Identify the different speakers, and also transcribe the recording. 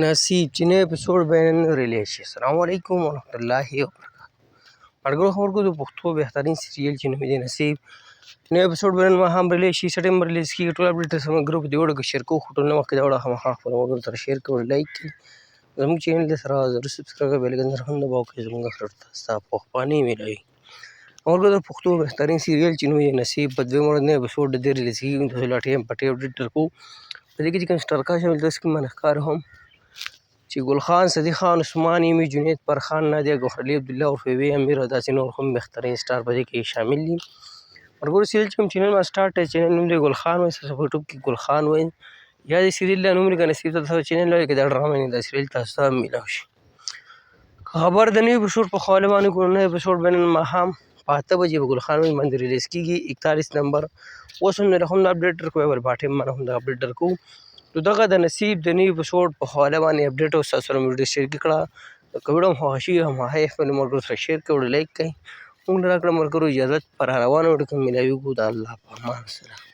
Speaker 1: نصیب چې نوی اپیسوډ بین ریلیز شي. السلام علیکم ورحمت الله وبرکاتہ. ملګرو خبرګو د پښتو بهترین سیریل چې نوم یې نصیب نوی اپیسوډ بین ماښام ریلیز شي. څه ټایم ریلیز کېږي ټول اپډیټ سره ملګرو په دې ویډیو کې شیر کوو. خو ټول نه مخکې دا ویډیو خامخا خپلو ملګرو سره شیر کړئ، لایک کړئ، زموږ چینل دې سره ضرور سبسکرایب کړئ، بیل آیکن سره هم دباو کړئ زموږ خبرو ته ستا پخواني میلاوي. ملګرو د پښتو بهترین سیریل چې نوم یې نصیب په دویم ورځ نوی اپیسوډ د دې ریلیز کېږي. تاسو لا ټایم په ټي اپډیټ درکوو. په دې کې چې کوم سټار کاسټ شامل تاسو کې من ښکار هم چې ګل خان، صدیق خان، عثمان یمي، جنید پرخان، نادیه ګوهرعلي، عبدالله اورفوي، امیر او داسې نور هم بهترین سټار په دې کې شامل دي. ملګرو سیریل چې کوم چینل ما سټارټ دی چینل نوم دی ګل خان وایي، تاسو په یوټیوب کې ګل خان وایي یا د سیریل دا نوم لیکه نصیب ته تاسو چینل لرئ که دا ډرامه نه دا سیریل تاسو ته میلاو شي. خبر د نوي اپیسوډ په حواله باندې کوو. نوی اپیسوډ بین ماښام په 8 بجې په ګل خان وایي باندې ریلیز کېږي 41 نمبر. اوس هم نه هم اپډیټ درکوو، بل باټیم باندې هم دا اپډیټ درکوو. نو دغه د نصیب د نوي اپیسوډ په حواله باندې اپډیټ او ستاسو سره مې ویډیو شیر کړه. که ویډیو مو خوښه شوي هماغه خپلو ملګرو سره شیر کړئ، لایک کړئ. موږ له راکړه ملګرو اجازت پر روانه ویډیو کې میلاویږو. د الله په امان سره.